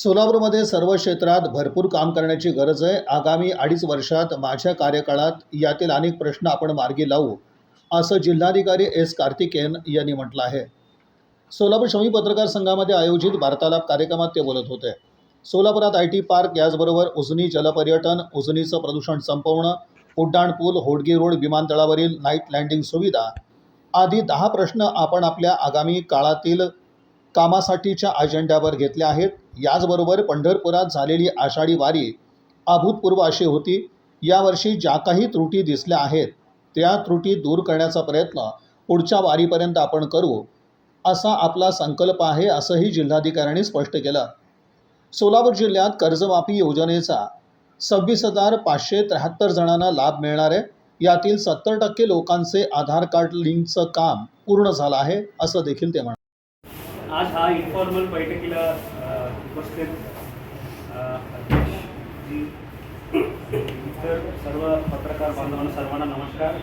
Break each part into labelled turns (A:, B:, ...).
A: सोलापूरमध्ये सर्व क्षेत्रात भरपूर काम करण्याची गरज आहे. आगामी 2.5 वर्षात माझ्या कार्यकाळात यातील अनेक प्रश्न आपण मार्गी लावू, असं जिल्हाधिकारी एस. कार्तिकेयन यांनी म्हटलं आहे. सोलापूर शमी पत्रकार संघामध्ये आयोजित वार्तालाप कार्यक्रमात ते बोलत होते. सोलापुरात IT पार्क, याचबरोबर उजनी जलपर्यटन, उजनीचं प्रदूषण संपवणं, उड्डाणपूल, होडगी रोड, विमानतळावरील नाईट लँडिंग सुविधा आदी 10 प्रश्न आपण आपल्या आगामी काळातील कामासाठीच्या अजेंड्यावर घेतले आहेत. याचबरोबर पंढरपुरात झालेली आषाढी वारी अभूतपूर्व अशी होती. यावर्षी ज्या काही त्रुटी दिसल्या आहेत त्या त्रुटी दूर करण्याचा प्रयत्न पुढच्या वारीपर्यंत आपण करू, असा आपला संकल्प आहे, असंही जिल्हाधिकाऱ्यांनी स्पष्ट केलं. सोलापूर जिल्ह्यात कर्जमाफी योजनेचा 26,573 जणांना लाभ मिळणार आहे. यातील 70% लोकांचे आधार कार्ड लिंकचं काम पूर्ण झालं आहे, असं देखील ते म्हणाले.
B: आज हा इन्फॉर्मल बैठकीला उपस्थित अध्यक्ष जी, इतर सर्व पत्रकार बांधवांना सर्वांना नमस्कार.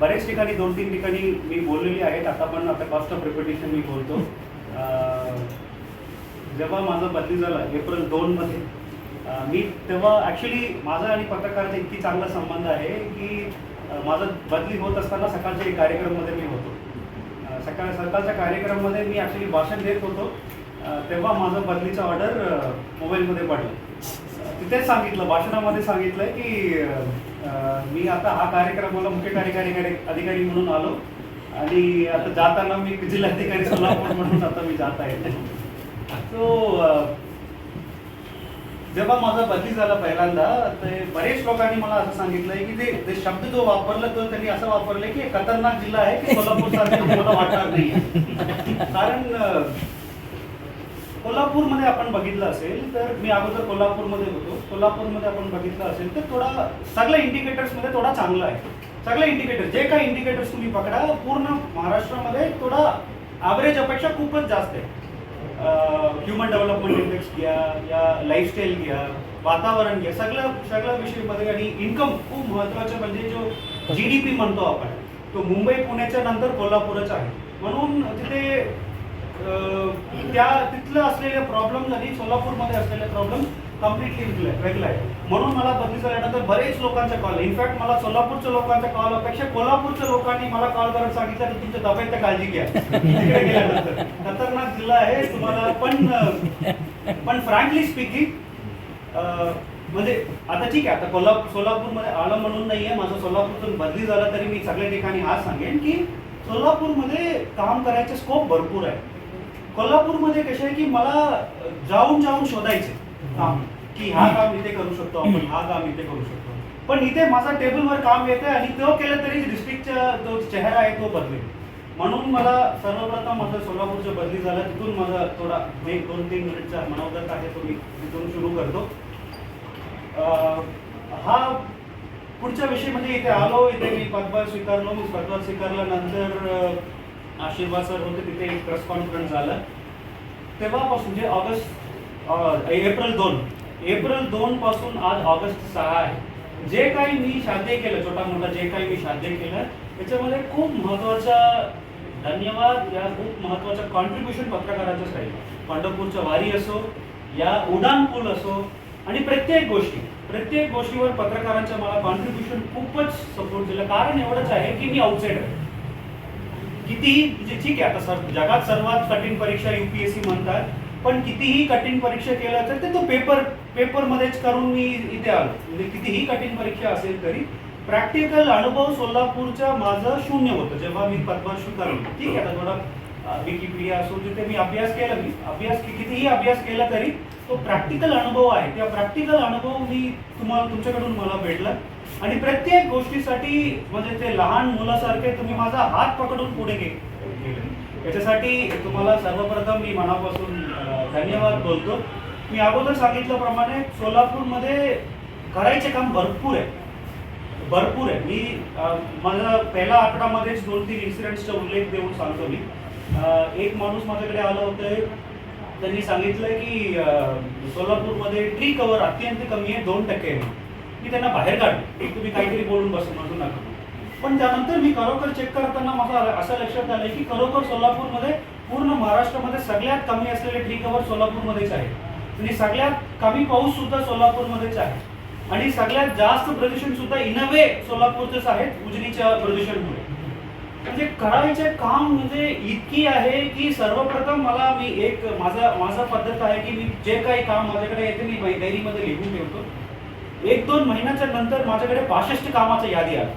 B: बरेच ठिकाणी 2-3 ठिकाणी मी बोललेली आहेत. आता कॉस्ट ऑफ रिपिटेशन मी बोलतो. जेव्हा माझं बदली झालं एप्रिल 2मध्ये, मी तेव्हा ॲक्च्युली माझा आणि पत्रकाराचा इतकी चांगला संबंध आहे की माझं बदली होत असताना सकाळच्या कार्यक्रममध्ये मी होतो. सकाळच्या कार्यक्रममध्ये मी ॲक्च्युली भाषण देत होतो. तेव्हा माझं बदलीचं ऑर्डर मोबाईलमध्ये पडलं. तिथेच सांगितलं, भाषणामध्ये सांगितलं की मी आता हा कार्यक्रमाला मुख्य कार्यकारी अधिकारी म्हणून आलो आणि आता जाताना मी जिल्हाधिकारी सोलापूर म्हणून आता मी जात आहे. सो जेव्हा माझा बदली झाला पहिल्यांदा, ते बरेच लोकांनी मला असं सांगितलं आहे की ते शब्द जो वापरला तो त्यांनी असं वापरलं की खतरनाक जिल्हा आहे की सोलापूरसारखं मला वाटणार नाही. कारण कोल्हापूरमध्ये आपण बघितलं असेल तर, मी अगोदर कोल्हापूरमध्ये होतो, कोल्हापूरमध्ये आपण बघितलं असेल तर थोडा सगळ्या इंडिकेटर्समध्ये थोडा चांगला आहे. सगळे इंडिकेटर्स, जे काही इंडिकेटर्स तुम्ही पकडा, पूर्ण महाराष्ट्रामध्ये थोडा ॲव्हरेज अपेक्षा खूपच जास्त आहे. ह्युमन डेव्हलपमेंट इंडेक्स घ्या या लाईफस्टाईल घ्या, वातावरण घ्या, सगळ्या विषयीमध्ये. आणि इन्कम खूप महत्त्वाचं, म्हणजे जो GDP म्हणतो आपण, तो मुंबई पुण्याच्या नंतर कोल्हापूरच आहे. म्हणून तिथे तिथलं असलेले प्रॉब्लेम आणि सोलापूरमध्ये असलेले प्रॉब्लेम कम्प्लिटली वेगळं आहे. म्हणून मला बदली झाल्यानंतर बरेच लोकांचा कॉल, इनफॅक्ट मला सोलापूरच्या लोकांचा कॉल अपेक्षा कोल्हापूरच्या लोकांनी मला कॉल करत सांगितलं की तुमच्या तब्येत काळजी घ्या तिकडे गेल्यानंतर. खतरनाक जिल्हा आहे तुम्हाला. पण फ्रँकली स्पीकिंग, म्हणजे आता ठीक आहे, आता सोलापूरमध्ये आलं म्हणून नाही आहे, माझं सोलापूरतून बदली झाला तरी मी सगळ्या ठिकाणी हा सांगेन की सोलापूरमध्ये काम करायचे स्कोप भरपूर आहे. कोल्हापूरमध्ये कसं आहे की मला जाऊन शोधायचे काम, की हा काम इथे करू शकतो आपण, हा काम इथे करू शकतो. पण इथे माझा टेबलवर काम येते आणि तो केलं तरी डिस्ट्रिक्टचा जो चेहरा आहे तो बदलेल. म्हणून मला सर्वप्रथम माझं सोलापूरचं बदली झालं. तिथून माझा थोडा 1-2-3 मिनिटचा मनोगत आहे तो मी तिथून सुरू करतो. हा पुढच्या विषय म्हणजे इथे आलो, इथे मी पदभार स्वीकारलो. मी पदभार स्वीकारल्यानंतर आशीर्वाद सर होते, तिथे एक प्रेस कॉन्फरन्स झाला. तेव्हापासून जे एप्रिल 2 पासून आज ऑगस्ट 6 आहे, जे काही मी साध्य केलं, छोटा मोठा जे काही मी साध्य केलं, त्याच्यामध्ये खूप महत्त्वाचा धन्यवाद या खूप महत्त्वाचं कॉन्ट्रीब्युशन पत्रकाराचंच आहे. पंढरपूरच्या वारी असो या उड्डाणपूल असो, आणि प्रत्येक गोष्टीवर पत्रकारांचं मला कॉन्ट्रीब्युशन खूपच सपोर्ट दिलं. कारण एवढंच आहे की मी आउटसाइडर. कितीही, म्हणजे ठीक आहे, आता जगात सर्वात कठीण परीक्षा UPSC म्हणतात, पण कितीही कठीण परीक्षा केलं तर ते तो पेपरमध्येच करून मी इथे आलो. म्हणजे कितीही कठीण परीक्षा असेल तरी प्रॅक्टिकल अनुभव सोलापूरचा माझं 0 होतं जेव्हा मी पदभार स्वीकारलो. ठीक आहे, आता थोडा विकिपीडिया असो, जिथे मी कितीही अभ्यास केला तरी तो प्रॅक्टिकल अनुभव आहे. त्या प्रॅक्टिकल अनुभव तुमच्याकडून मला भेटला. आणि प्रत्येक गोष्टीसाठी, म्हणजे ते लहान मुलासारखे तुम्ही माझा हात पकडून पुढे गेले. याच्यासाठी तुम्हाला सर्वप्रथम मी मनापासून धन्यवाद बोलतो. मी अगोदर सांगितल्याप्रमाणे सोलापूरमध्ये करायचे काम भरपूर आहे. मी माझा पहिला आकडामध्येच 2-3 इन्सिडेंट्सचा उल्लेख देऊन सांगतो. मी एक माणूस माझ्याकडे आलं होतं, त्यांनी सांगितलं की सोलापूरमध्ये ट्री कव्हर अत्यंत कमी आहे, 2% आहे. मी त्यांना बाहेर काढले, तुम्ही काहीतरी बोलून बसू नका. पण त्यानंतर मी खरोखर चेक करताना माझं असं लक्षात आलं की खरोखर सोलापूरमध्ये पूर्ण महाराष्ट्रामध्ये सगळ्यात कमी असलेले ट्री कव्हर सोलापूरमध्येच आहे आणि सगळ्यात कमी पाऊस सुद्धा सोलापूरमध्येच आहे आणि सगळ्यात जास्त प्रदूषण सुद्धा इन अ वे सोलापूरचेच आहेत उजनीच्या प्रदूषणामुळे. म्हणजे करायचे काम म्हणजे इतकी आहे की सर्वप्रथम मी माझा पद्धत आहे की मी जे काही काम माझ्याकडे येते मी डायरीमध्ये लिहून ठेवतो. 1-2 महिन्याच्या नंतर माझ्याकडे 65 कामाची यादी आली.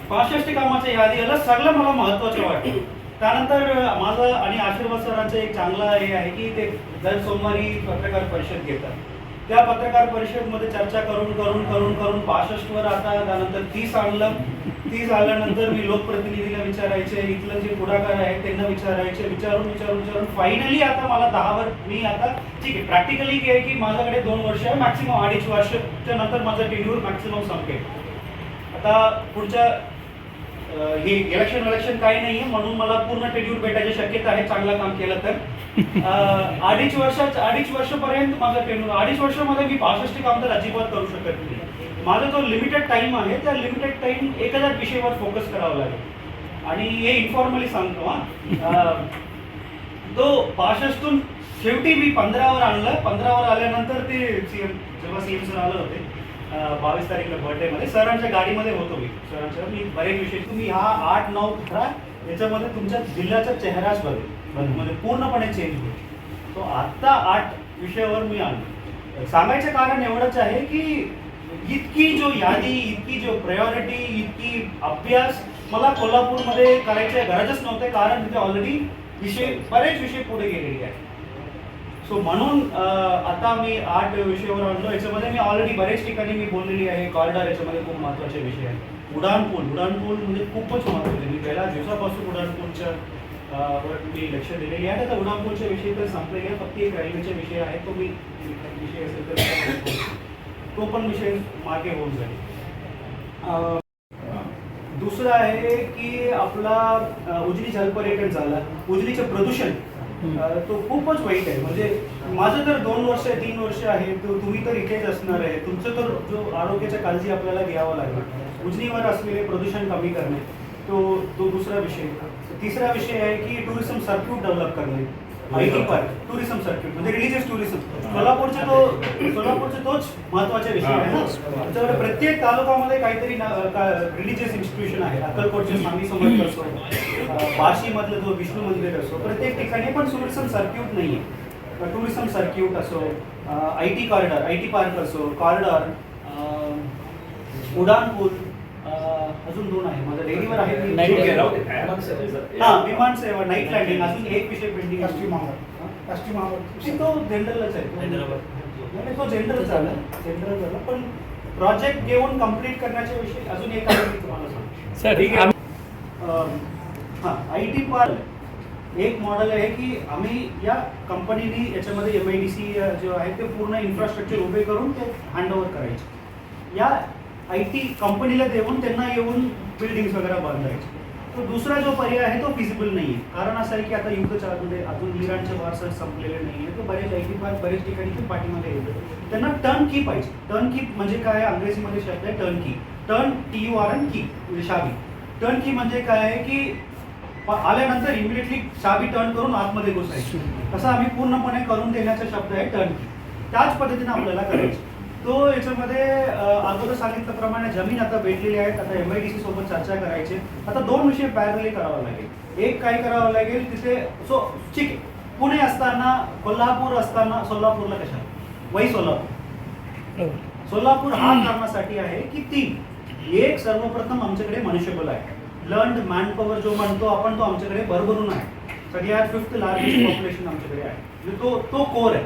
B: 65 कामाची यादी आलं सगळं मला महत्त्वाचं वाटतं. त्यानंतर माझं आणि आशीर्वाद सरांचं एक चांगलं हे आहे की ते दर सोमवारी पत्रकार परिषद घेतात. त्या पत्रकार परिषदमध्ये चर्चा करून 65वर आता त्यानंतर 30 आणलं. 30 आल्यानंतर मी लोकप्रतिनिधीला विचारायचे, इथलं जे पुढाकार आहे त्यांना विचारून फायनली आता मला 10वर मी आता ठीक आहे प्रॅक्टिकली काय की माझ्याकडे 2 वर्ष आहे मॅक्सिमम 2.5 वर्षाच्या नंतर माझं टेन्यूर मॅक्सिमम संपेल. आता पुढच्या हे इलेक्शन काही नाही आहे म्हणून मला पूर्ण टेन्यूर भेटायची शक्यता आहे चांगलं काम केलं तर. 2.5 वर्षापर्यंत माझं टेन्यूर 2.5 वर्षामध्ये मी 65 काम तर अजिबात करू शकत नाही. माझा जो लिमिटेड टाइम आहे त्या लिमिटेड टाइम एखाद्या विषयावर फोकस करावा लागेल आणि हे इन्फॉर्मली सांगतो तो 65तून शेवटी मी 15वर आणलं. 15वर आल्यानंतर ते जेव्हा सीएम सर आले होते 22 तारीखला बर्थडेमध्ये सरांच्या गाडीमध्ये होतो मी बरेच विषय तुम्ही हा 8, 9, 15 याच्यामध्ये तुमच्या जिल्ह्याचा चेहराच म्हणजे पूर्णपणे चेंज होईल. तो आत्ता 8 विषयावर मी आलो. सांगायचं कारण एवढंच आहे की इतकी जो यादी इतकी जो प्रायोरिटी इतकी अभ्यास मला कोल्हापूरमध्ये करायचे गरजच नव्हते कारण तिथे ऑलरेडी बरेच विषय पुढे गेलेले आहेत. सो म्हणून आता मी 8 विषयावर आणलो. याच्यामध्ये मी ऑलरेडी बरेच ठिकाणी मी बोललेली आहे. कॉरिडॉर याच्यामध्ये खूप महत्त्वाचे विषय आहे. उड्डाणपूल म्हणजे खूपच महत्त्वाचे. मी पहिल्या दिवसापासून उड्डाणपूलच्या वर मी लक्ष दिलेली आहे. आता उड्डाणपूलच्या विषयी तर संपलेले आहे. फक्त एक रेल्वेचा विषय आहे तो मी विषय असेल तर तो पण विषय मागे होऊन जाईल. दुसरं आहे की आपला उजनी जलपर्यटन झाला. उजनीचं प्रदूषण तो खूपच वाईट आहे. म्हणजे माझं तर 2 वर्ष 3 वर्ष आहे तुम्ही तर इथेच असणार आहे. तुमचं तर जो आरोग्याच्या काळजी आपल्याला घ्यावं लागेल. उजनीवर असलेले प्रदूषण कमी करणे तो दुसरा विषय. तिसरा विषय आहे की टुरिझम सर्क्यूट डेव्हलप करणे. IT पार्क टुरिझम सर्क्यूट म्हणजे रिलीजियस टुरिझम सोलापूरचा तोच महत्त्वाचा विषय आहे ना. आमच्याकडे प्रत्येक तालुक्यामध्ये काहीतरी रिलीजियस इन्स्टिट्यूशन आहे. अक्कलकोटचे स्वामी समर्थ असो, बार्शीमधलं जो विष्णू मंदिर असो, प्रत्येक ठिकाणी पण टुरिझम सर्क्यूट नाही आहे. टुरिझम सर्क्यूट असो, IT पार्क असो, कॉरिडॉर, उड्डाणपूल, अजून 2 आहे माझ्या डेअरीवर आहे. विमान सेवा, नाईट लँडिंग, अजून एक विषय पेंडिंग आहे. तो जनरलच आहे. तो जनरल झाला पण प्रोजेक्ट घेऊन कम्प्लीट करण्याच्या विषयी अजून एक आहे मी तुम्हाला सांगतो
C: सर. ठीक आहे.
B: IT पार्क एक मॉडेल आहे की आम्ही या कंपनीने याच्यामध्ये MIDC जो आहे ते पूर्ण इन्फ्रास्ट्रक्चर उभे करून ते हँडओव्हर करायचे. या IT कंपनीला देऊन त्यांना येऊन बिल्डिंग्स वगैरे बांधायचे. तो दुसरा जो पर्याय आहे तो फिजिबल नाही आहे. कारण असं आहे की आता युद्धच्यामध्ये अजून इराणचे वार संपलेले नाही आहे. तो बरेच IT पार्क बरेच ठिकाणी पाठीमध्ये येतो. त्यांना टर्न की पाहिजे. टर्न की म्हणजे काय अंग्रेजीमध्ये शब्द आहे टर्न की. टर्न TURN की म्हणजे चावी. टर्न की म्हणजे काय आहे की आल्यानंतर इमिडिएटली चावी टर्न करून आतमध्ये घुसायची. असं आम्ही पूर्णपणे करून देण्याचा शब्द आहे टर्न की. त्याच पद्धतीने आपल्याला करायचं. तो याच्यामध्ये अगोदर सांगितल्याप्रमाणे जमीन आता भेटलेली आहे. आता MIDC सोबत चर्चा करायची. आता 2 विषय पॅरलली करावा लागेल. एक काय करावं लागेल तिथे ठीक आहे पुणे असताना कोल्हापूर असताना सोलापूरला कशाला सोलापूर हा करण्यासाठी आहे की 3 एक सर्वप्रथम आमच्याकडे मनुष्यबळ आहे. लर्न्ड मॅनपॉवर जो म्हणतो आपण तो आमच्याकडे भरभरून आहे. सगळ्यात 5th लार्जेस्ट पॉप्युलेशन आमच्याकडे आहे. म्हणजे तो कोर आहे.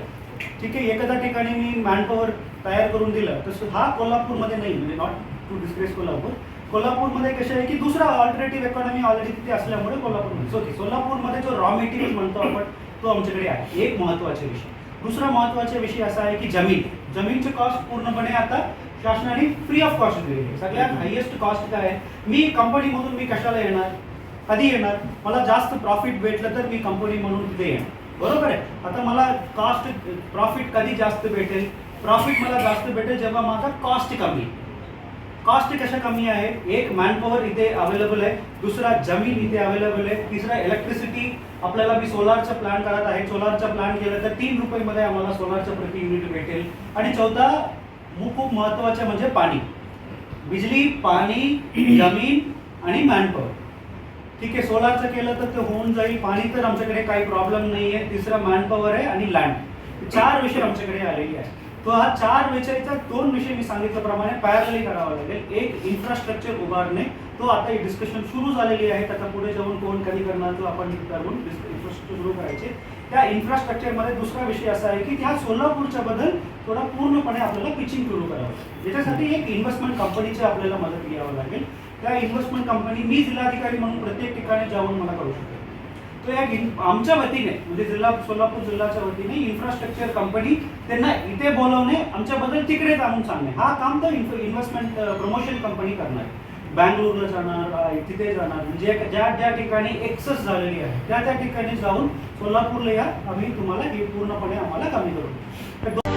B: ठीक आहे. एखाद्या ठिकाणी मी मॅनपॉवर तयार करून दिलं तर हा कोल्हापूरमध्ये नाही. म्हणजे नॉट टू डिस्क्रेस कोल्हापूरमध्ये कसं आहे की दुसरा ऑल्टरनेटिव्ह इकॉनॉमी ऑलरेडी तिथे असल्यामुळे कोल्हापूरमध्ये सोलापूरमध्ये जो रॉ मटेरियल म्हणतो आपण तो आमच्याकडे आहे. एक महत्त्वाचा विषय. दुसरा महत्त्वाचा विषय असा आहे की जमीनची कॉस्ट पूर्णपणे आता शासनाने फ्री ऑफ कॉस्ट दिलेली आहे. सगळ्यात हायेस्ट कॉस्ट काय आहे. मी कंपनीमधून मी कशाला येणार कधी येणार. मला जास्त प्रॉफिट भेटलं तर मी कंपनी म्हणून तिथे येणार. बरोबर आहे. आता मला प्रॉफिट कधी जास्त भेटेल. प्रॉफिट मला जास्त भेटेल जेव्हा माझा कॉस्ट कॉस्ट कशा कमी आहे, एक मॅनपॉवर इथे अवेलेबल आहे, दुसरा जमीन इथे अवेलेबल आहे, तिसरा इलेक्ट्रिसिटी आपल्याला मी सोलारचा प्लांट करत आहे, सोलारचा प्लांट केलं तर 3 रुपयामध्ये आम्हाला सोलारचं प्रति युनिट भेटेल. आणि चौथा खूप महत्त्वाचं म्हणजे पाणी, बिजली, पाणी, जमीन आणि मॅनपॉवर. ठीक आहे, सोलारचं केलं तर ते होऊन जाईल. पाणी तर आमच्याकडे काही प्रॉब्लेम नाही आहे. तिसरा मॅनपॉवर आहे आणि लँड. 4 विषय आमच्याकडे आलेले आहेत. तो हा 4 विषयाचा 2 विषय मी सांगितल्याप्रमाणे पॅरलली करावा लागेल. एक इन्फ्रास्ट्रक्चर उभारणे, तो आता डिस्कशन सुरू झालेली आहे. आता पुढे जाऊन कोण कधी करणार तो आपण ठरवून इन्फ्रास्ट्रक्चर सुरू करायचे. त्या इन्फ्रास्ट्रक्चरमध्ये दुसरा विषय असा आहे की त्या सोलापूरच्या बद्दल थोडा पूर्णपणे आपल्याला पिचिंग सुरू करावं. ज्याच्यासाठी एक इन्व्हेस्टमेंट कंपनीची आपल्याला मदत घ्यावं लागेल. त्या इन्व्हेस्टमेंट कंपनी मी जिल्हाधिकारी म्हणून प्रत्येक ठिकाणी जाऊन मला करू शकतो. तो एक आमच्या वतीने म्हणजे सोलापूर जिल्ह्याच्या वतीने इन्फ्रास्ट्रक्चर कंपनी त्यांना इथे बोलवणे, आमच्याबद्दल तिकडे जाऊन सांगणे, हा काम तर इन्व्हेस्टमेंट प्रमोशन कंपनी करणार. बँगलोरला जाणार, तिथे जाणार, म्हणजे ज्या ठिकाणी एक्सेस झालेली आहे त्या ठिकाणी जाऊन सोलापूरला या, आम्ही तुम्हाला हे पूर्णपणे आम्हाला कमी करू.